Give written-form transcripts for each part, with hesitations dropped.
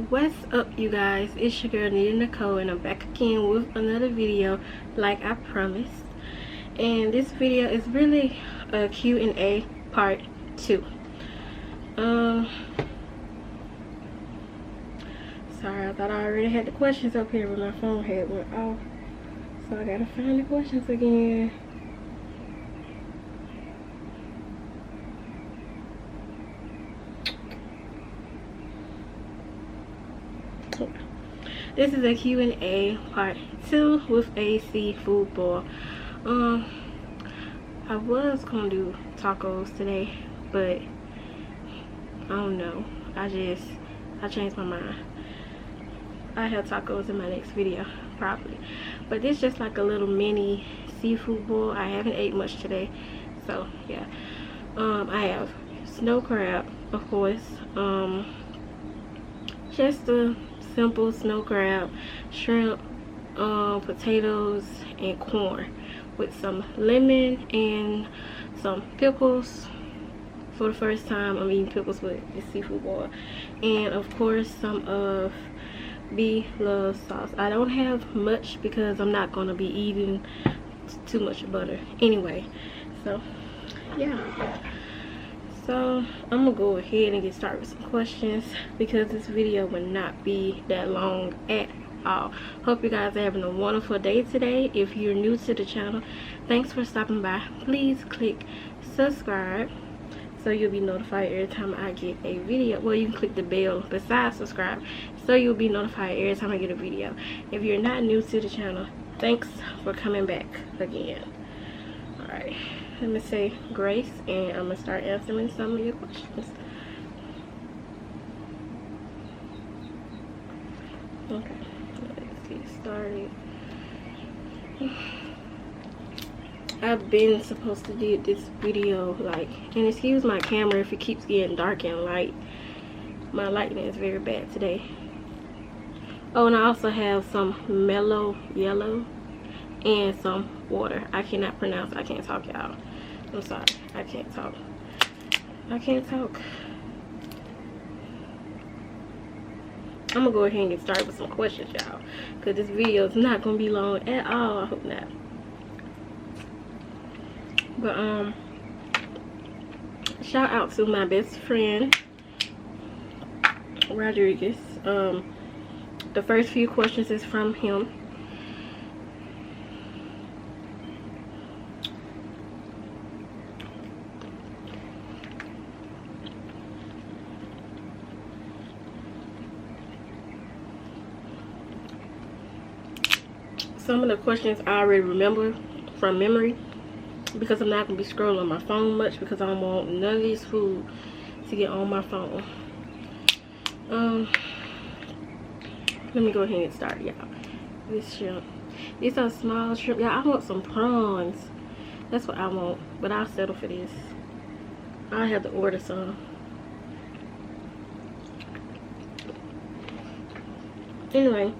What's up, you guys? It's your girl Nita Nicole, and I'm back again with another video like I promised. And this video is really a Q&A part 2. Sorry, I thought I already had the questions up here, but my phone had went off, so I gotta find the questions again. This is a Q&A part 2 with a seafood boil. I was gonna do tacos today, but I don't know. I changed my mind. I have tacos in my next video, probably. But this is just like a little mini seafood boil. I haven't ate much today, so yeah. I have snow crab, of course. Just a simple snow crab, shrimp, potatoes, and corn with some lemon and some pickles. For the first time I'm eating pickles with this seafood boil, and of course some of beloved sauce. I don't have much because I'm not gonna be eating too much butter anyway, so yeah. So I'm gonna go ahead and get started with some questions because this video will not be that long at all. Hope you guys are having a wonderful day today. If you're new to the channel, thanks for stopping by. Please click subscribe so you'll be notified every time I get a video. Well, you can click the bell besides subscribe so you'll be notified every time I get a video. If you're not new to the channel, thanks for coming back again. Alright, let me say grace, and I'm gonna start answering some of your questions. Okay, let's get started. I've been supposed to do this video, and excuse my camera if it keeps getting dark and light. My lighting is very bad today. Oh, and I also have some mellow yellow and some water. I cannot pronounce. I can't talk, y'all. I'm sorry. I can't talk. I'm gonna go ahead and get started with some questions, y'all, because this video is not gonna be long at all. I hope not. But shout out to my best friend Rodriguez. The first few questions is from him. Some of the questions I already remember from memory because I'm not going to be scrolling on my phone much because I don't want none of this food to get on my phone. Let me go ahead and start, y'all. This shrimp. These are small shrimp. Yeah, I want some prawns. That's what I want, but I'll settle for this. I'll have to order some. Anyway.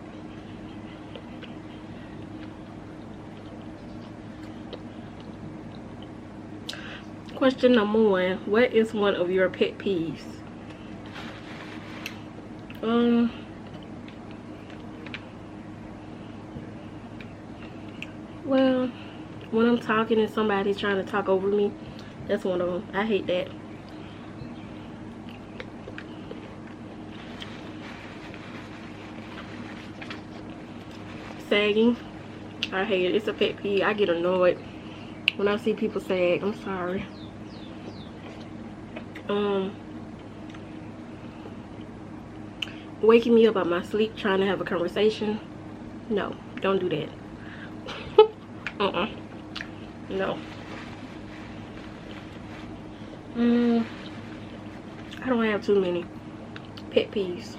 Question number 1. What is one of your pet peeves? Well, when I'm talking and somebody's trying to talk over me, that's one of them. I hate that. Sagging, I hate it. It's a pet peeve. I get annoyed when I see people sag. I'm sorry. Waking me up out my sleep trying to have a conversation. No, don't do that. No. I don't have too many pet peeves.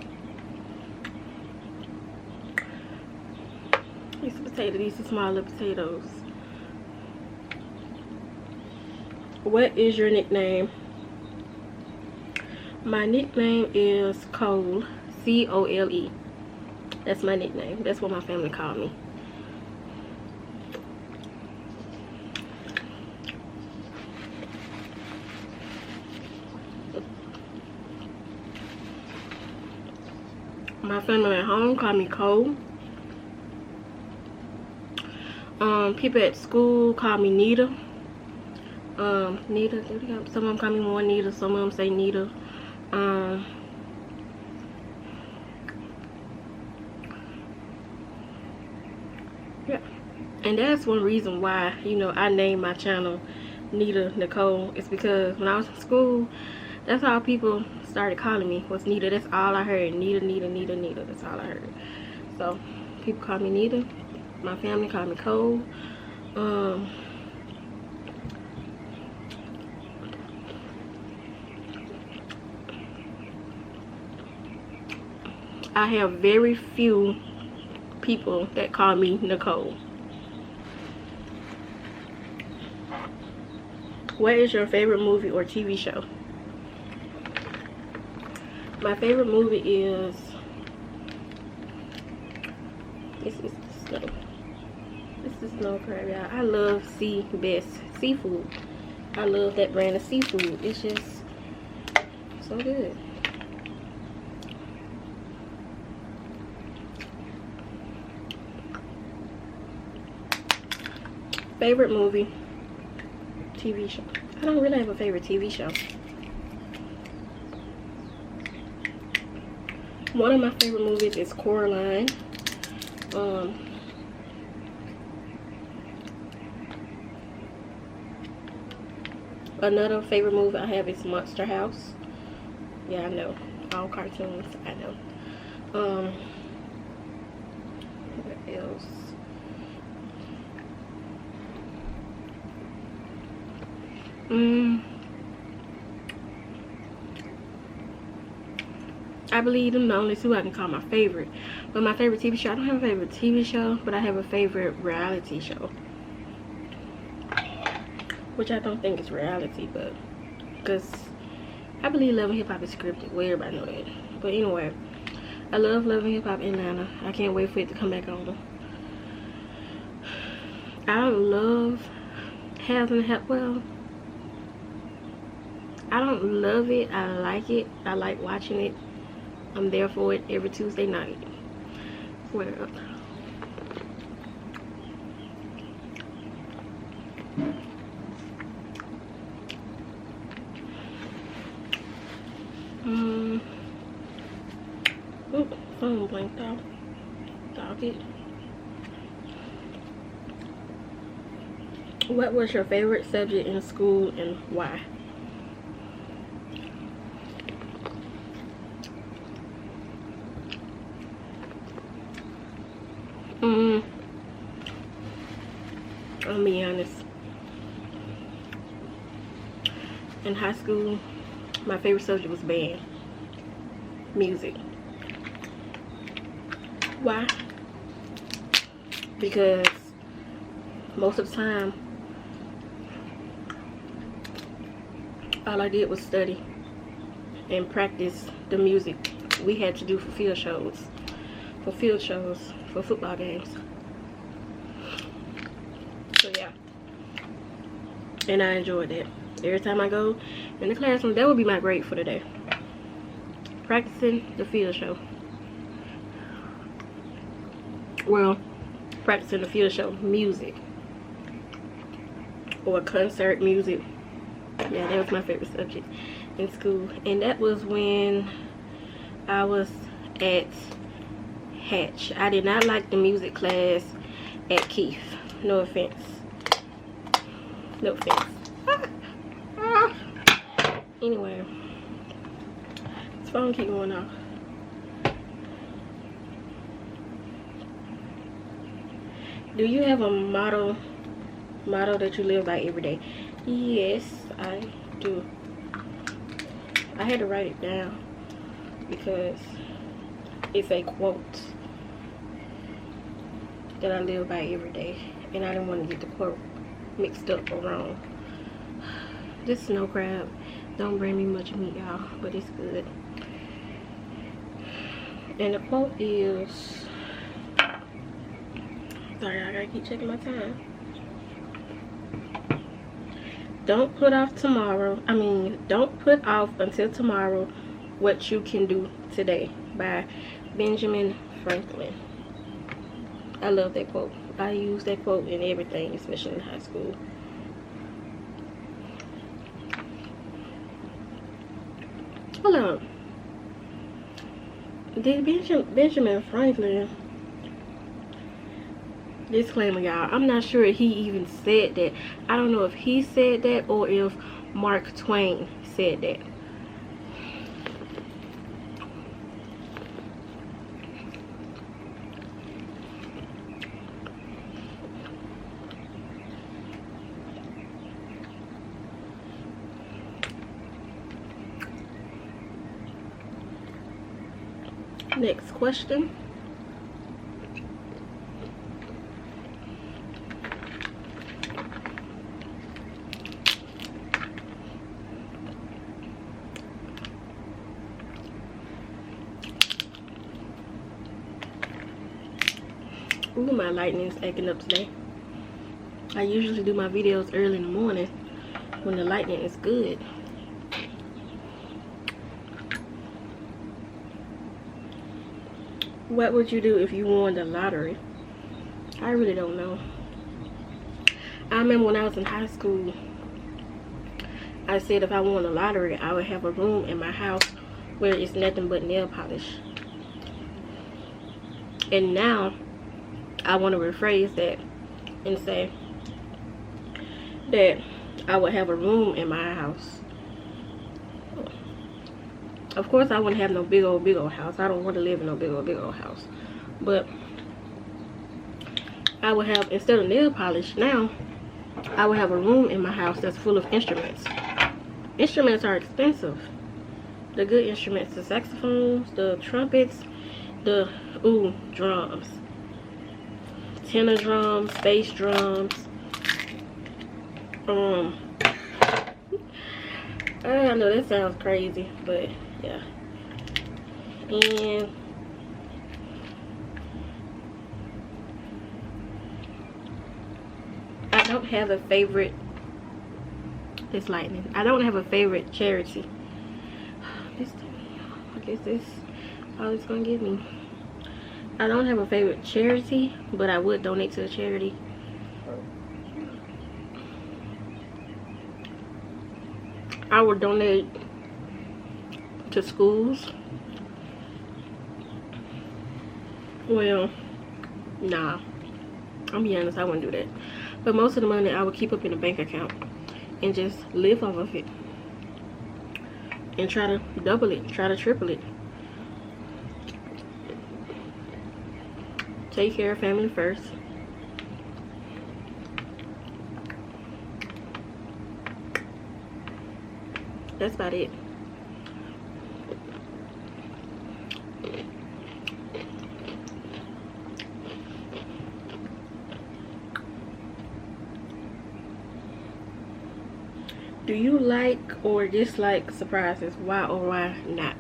These potatoes, these are smaller potatoes. What is your nickname? My nickname is Cole, C-O-L-E. That's my nickname. That's what my family called me. My family at home call me Cole. People at school call me Nita. Nita. Some of them call me more Nita. Some of them say Nita. Yeah. And that's one reason why, you know, I named my channel Nita Nicole. It's because when I was in school, that's how people started calling me, was Nita. That's all I heard. Nita, Nita, Nita, Nita. That's all I heard. So people call me Nita. My family call me Cole. I have very few people that call me Nicole. What is your favorite movie or TV show? My favorite movie is, this is the snow. This is snow crab, y'all. I love Sea Best seafood. I love that brand of seafood. It's just so good. Favorite movie, TV show. I don't really have a favorite TV show. One of my favorite movies is Coraline. Another favorite movie I have is Monster House. Yeah, I know. All cartoons, I know. What else? I believe them the only two I can call my favorite. But my favorite TV show, I don't have a favorite TV show, but I have a favorite reality show. Which I don't think is reality, but because I believe Love and Hip Hop is scripted. Well, everybody know that. But anyway, I love Love and Hip Hop Atlanta. I can't wait for it to come back on. I don't love Housing Help. Well, I don't love it. I like it. I like watching it. I'm there for it every Tuesday night. Well, ooh, phone blinked out. Dog it. What was your favorite subject in school and why? I'll be honest. In high school, my favorite subject was band. Music. Why? Because most of the time, all I did was study and practice the music we had to do for field shows, for football games. So yeah, and I enjoyed that. Every time I go in the classroom, that would be my grade for the day. Practicing the field show. Well, practicing the field show music or concert music. Yeah, that was my favorite subject in school. And that was when I was at Hatch. I did not like the music class at Keith. No offense. No offense. Anyway, this phone keep going off. Do you have a motto that you live by every day? Yes, I do. I had to write it down because it's a quote that I live by every day, and I didn't want to get the quote mixed up or wrong. This snow crab don't bring me much meat, y'all, but it's good. And the quote is, sorry, I gotta keep checking my time. Don't put off until tomorrow what you can do today, by Benjamin Franklin. I love that quote. I use that quote in everything, especially in high school. Hold on. Did Benjamin Franklin, disclaimer y'all, I'm not sure if he even said that. I don't know if he said that or if Mark Twain said that. Next question. Ooh, my lightning's acting up today. I usually do my videos early in the morning when the lightning is good. What would you do if you won the lottery? I really don't know. I remember when I was in high school, I said if I won the lottery, I would have a room in my house where it's nothing but nail polish. And now, I want to rephrase that and say that I would have a room in my house. Of course, I wouldn't have no big old house. I don't want to live in no big old house. But I would have, instead of nail polish, now I would have a room in my house that's full of instruments. Instruments are expensive. The good instruments, the saxophones, the trumpets, the drums. Tenor drums, bass drums. I know that sounds crazy, but yeah. And I don't have a favorite. It's lightning. I don't have a favorite charity. I guess this all it's gonna give me. I don't have a favorite charity, but I would donate to a charity. I would donate to schools. Well, nah. I'm be honest, I wouldn't do that. But most of the money I would keep up in a bank account and just live off of it. And try to double it, try to triple it. Take care of family first. That's about it. Do you like or dislike surprises? Why or why not?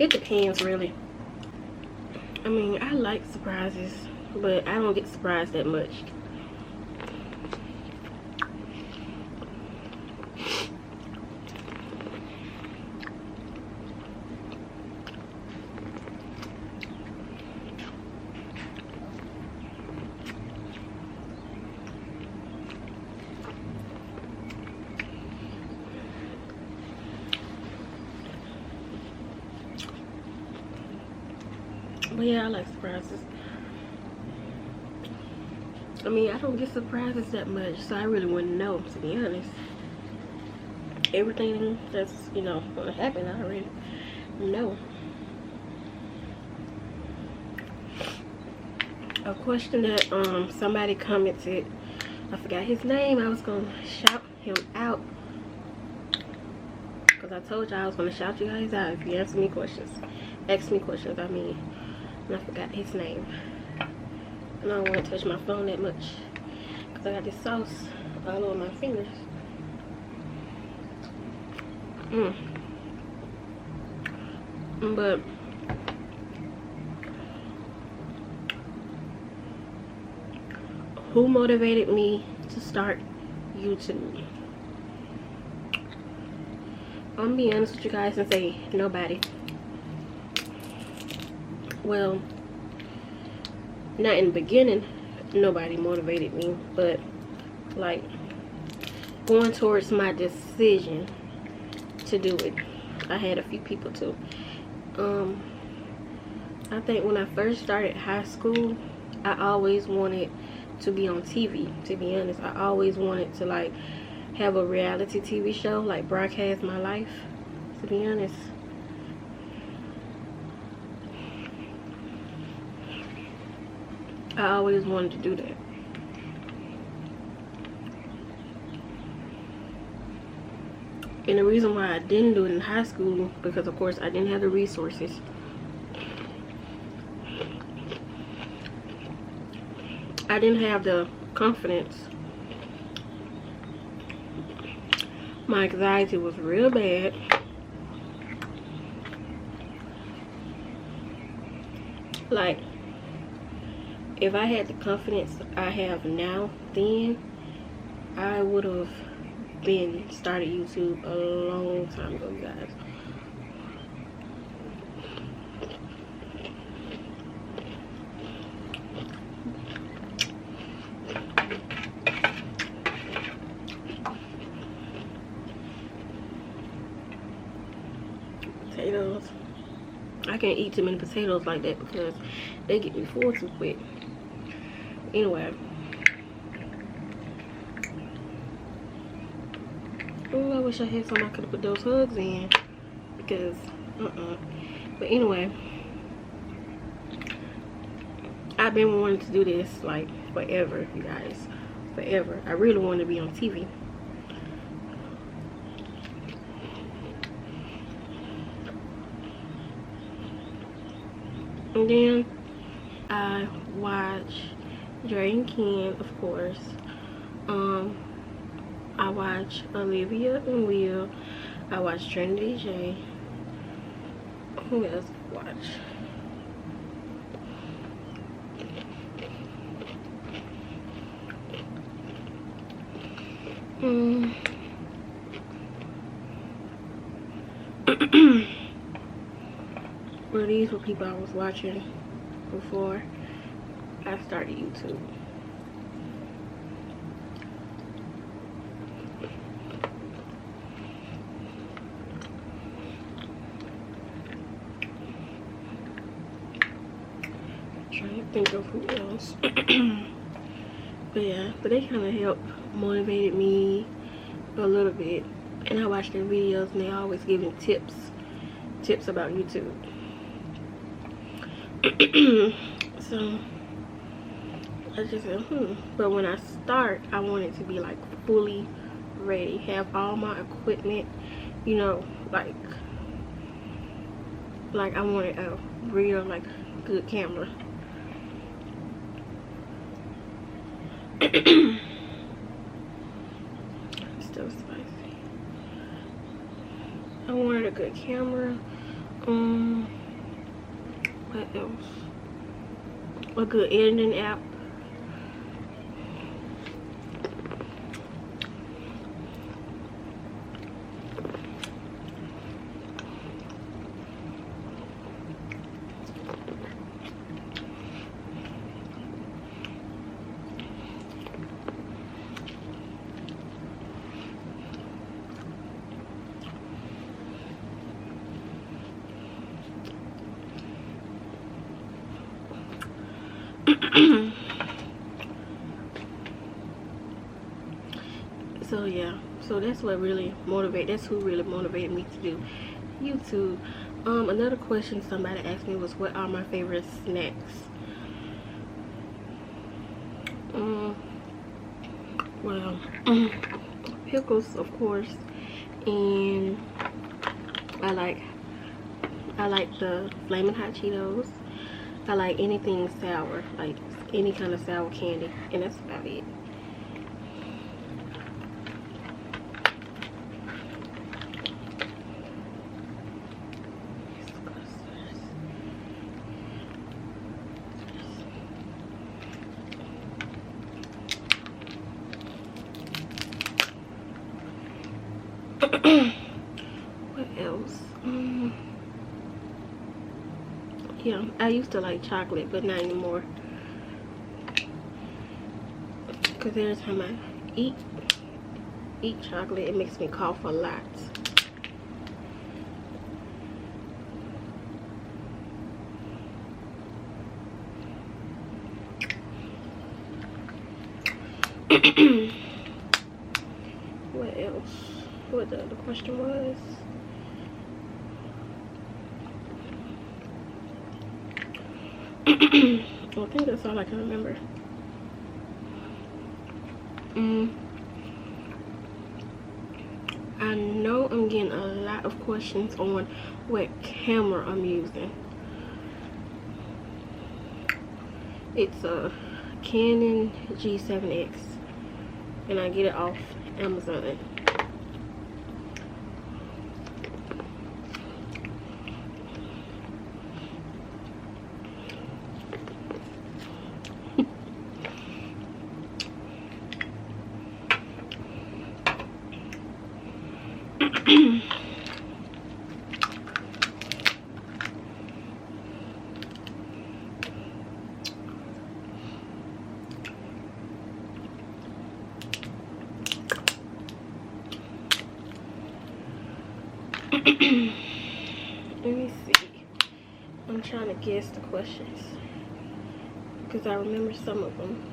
It depends, really. I mean, I like surprises, but I don't get surprised that much. But yeah, I like surprises. I mean, I don't get surprises that much, so I really wouldn't know, to be honest. Everything that's, you know, gonna happen, I already know. A question that somebody commented, I forgot his name. I was gonna shout him out because I told y'all I was gonna shout you guys out if you ask me questions. Ask me questions, I mean. And I forgot his name. And I don't want to touch my phone that much because I got this sauce all over my fingers. But Who motivated me to start YouTube? I'm gonna be honest with you guys and say nobody. Well, not in the beginning, nobody motivated me, but like going towards my decision to do it, I had a few people too. I think when I first started high school, I always wanted to be on TV. To be honest, I always wanted to like have a reality TV show, like broadcast my life. To be honest, I always wanted to do that. And the reason why I didn't do it in high school, because of course I didn't have the resources. I didn't have the confidence. My anxiety was real bad. Like, if I had the confidence I have now, then I would have been started YouTube a long time ago, you guys. Potatoes. I can't eat too many potatoes like that because they get me full too quick. Anyway. Oh, I wish I had something I could have put those hugs in. Because, But anyway. I've been wanting to do this, like, forever, you guys. Forever. I really want to be on TV. And then I watch Dre and Ken, of course. I watch Olivia and Will. I watch Trinity J. Who else I watch? Well, these were people I was watching before I started YouTube. Trying to think of who else. But yeah, but they kind of helped motivated me a little bit. And I watch their videos and they always giving tips about YouTube. So I just said, But when I start, I want it to be like fully ready, have all my equipment, you know, like I wanted a real like good camera. Still spicy. I wanted a good camera. What else? A good editing app. So yeah, so that's what really that's who really motivated me to do YouTube. Another question somebody asked me was, what are my favorite snacks? Well, pickles, of course, and I like the flaming hot Cheetos. I like anything sour, like any kind of sour candy, and that's about it. What else? Yeah, I used to like chocolate, but not anymore. Because every time I eat chocolate, it makes me cough a lot. What else? What the other question was? I think that's all I can remember. I know I'm getting a lot of questions on what camera I'm using. It's a Canon G7X, and I get it off Amazon. Let me see. I'm trying to guess the questions because I remember some of them.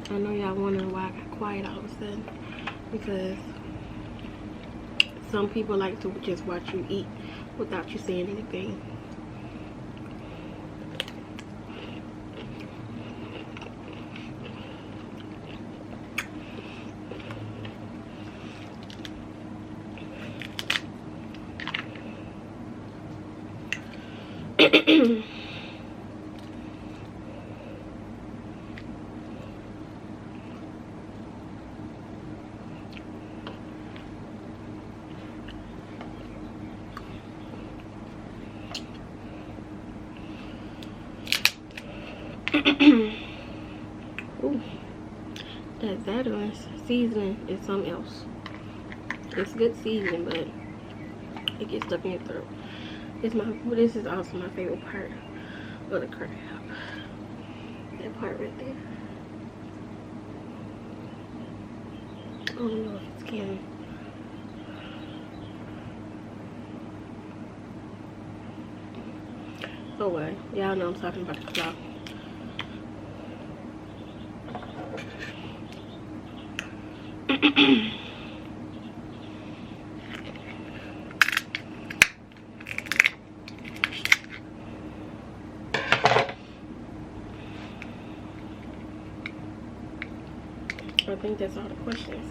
I know y'all wondering why I got quiet all of a sudden, because some people like to just watch you eat without you saying anything. Ooh, that Veterans seasoning is something else. It's good seasoning, but it gets stuck in your throat. This is also my favorite part of the crab. That part right there. I don't know if it's can. Oh well, y'all know I'm talking about the claw. I think that's all the questions.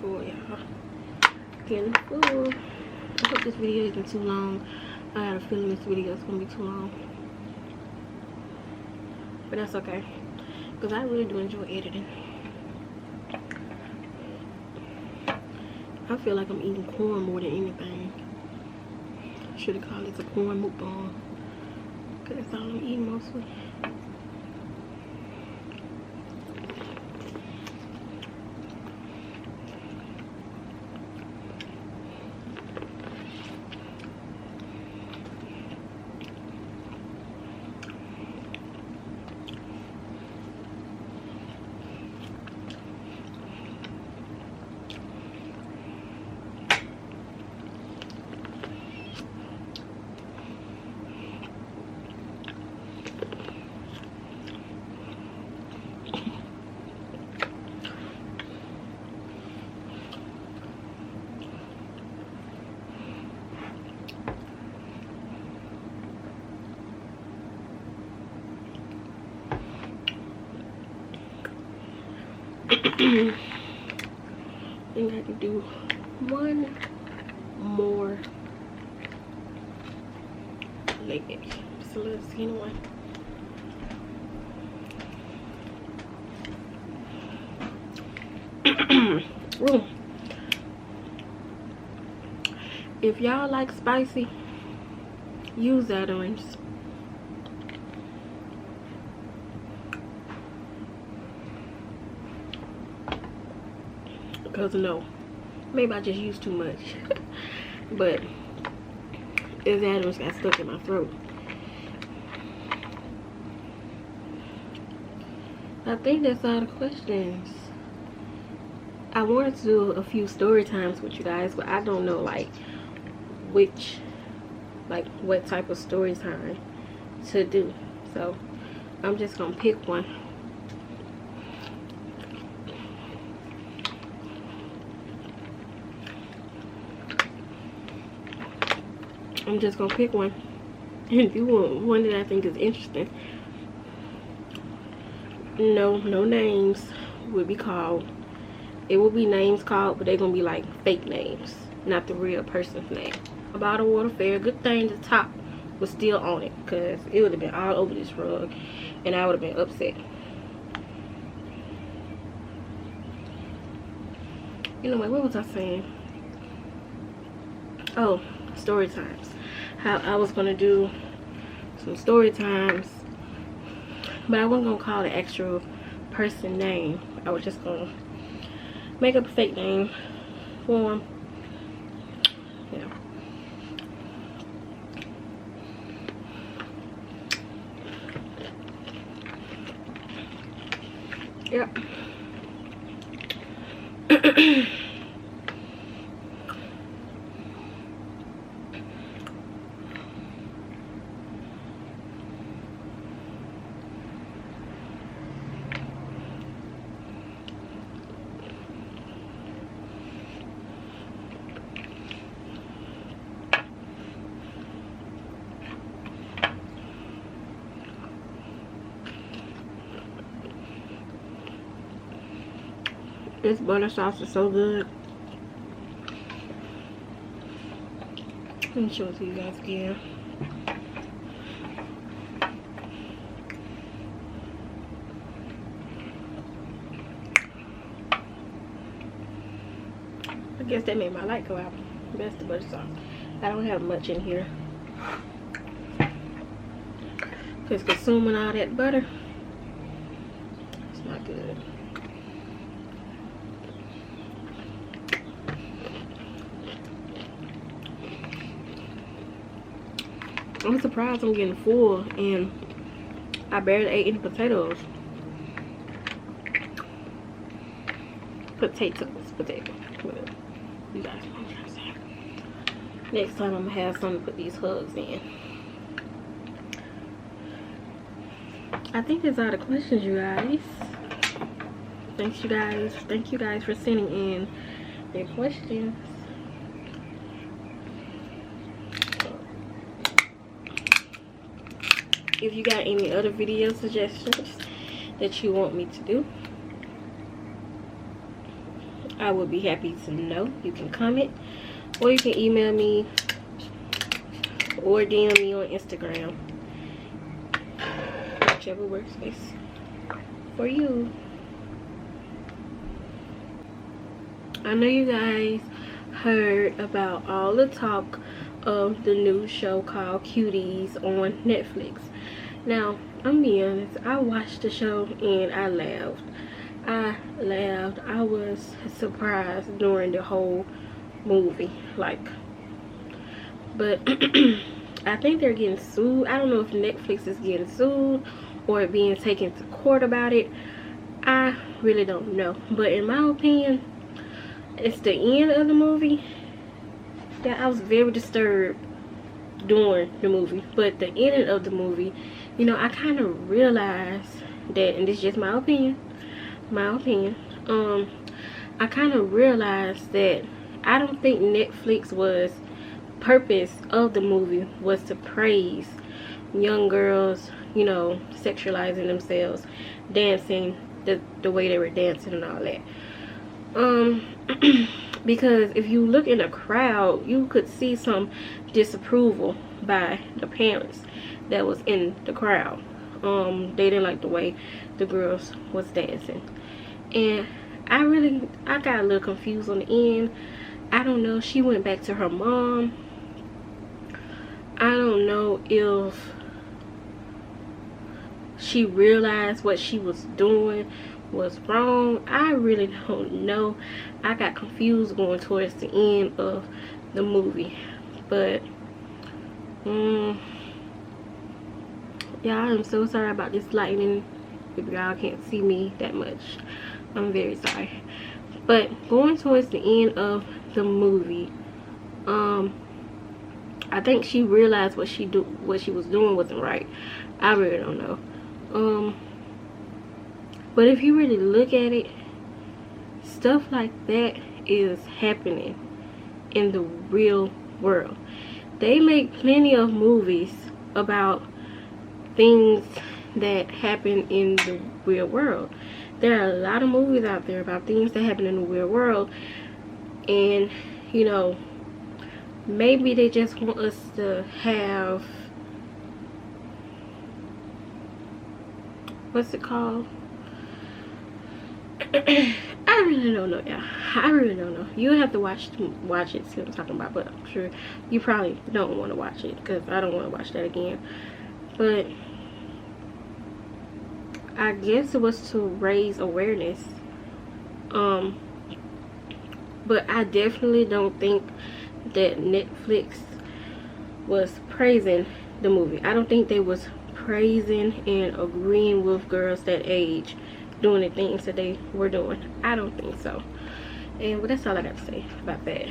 full, y'all. Getting full. I hope this video isn't too long. I had a feeling this video is gonna be too long, but that's okay, because I really do enjoy editing. I feel like I'm eating corn more than anything. Should have called it a corn mukbang, because that's all I'm eating mostly. I think I can do one more leg. Just a little skinny one. Ooh. If y'all like spicy, use that orange. Because no, maybe I just used too much. But this Adams got stuck in my throat. I think that's all the questions. I wanted to do a few story times with you guys, but I don't know like what type of story time to do. So I'm just gonna pick one. I'm just gonna pick one and do one that I think is interesting. No names will be called. It will be names called, but they're gonna be like fake names, not the real person's name. About a water fair. Good thing the top was still on it, because it would have been all over this rug and I would have been upset. You know what was I saying? Oh, story times. How I was gonna do some story times, but I wasn't gonna call the actual person name. I was just gonna make up a fake name for him. Yeah. Yep. This butter sauce is so good. Let me show it to you guys again. I guess that made my light go out. That's the butter sauce. I don't have much in here, because consuming all that butter, it's not good. I'm surprised I'm getting full and I barely ate any potatoes. Potatoes. Whatever. You guys know what I'm trying to say. Next time I'm gonna have something to put these hugs in. I think that's all the questions, you guys. Thanks, you guys. Thank you guys for sending in your questions. If you got any other video suggestions that you want me to do, I would be happy to know. You can comment, or you can email me, or DM me on Instagram, whichever works best for you. I know you guys heard about all the talk of the new show called Cuties on Netflix. Now, I'm being honest, I watched the show and I laughed. I was surprised during the whole movie, like, but I think they're getting sued. I don't know if Netflix is getting sued or being taken to court about it. I really don't know, but in my opinion, it's the end of the movie that I was very disturbed during the movie. But the ending of the movie, you know, I kind of realized that, and this is just my opinion, I kind of realized that I don't think Netflix was purpose of the movie was to praise young girls, you know, sexualizing themselves, dancing the way they were dancing and all that. Because if you look in the crowd, you could see some disapproval by the parents that was in the crowd. They didn't like the way the girls was dancing, and I got a little confused on the end. I don't know, she went back to her mom. I don't know if she realized what she was doing was wrong. I really don't know. I got confused going towards the end of the movie. But y'all, I'm so sorry about this lighting. If y'all can't see me that much, I'm very sorry. But going towards the end of the movie, I think she realized what she was doing wasn't right. I really don't know. But if you really look at it, stuff like that is happening in the real world. They make plenty of movies about things that happen in the real world. There are a lot of movies out there about things that happen in the real world, and you know, maybe they just want us to have, what's it called? I really don't know, y'all. I really don't know. You have to watch it to see what I'm talking about, but I'm sure you probably don't want to watch it because I don't want to watch that again. But I guess it was to raise awareness. But I definitely don't think that Netflix was praising the movie. I don't think they was praising and agreeing with girls that age doing the things that they were doing. I don't think so. And well, that's all I got to say about that.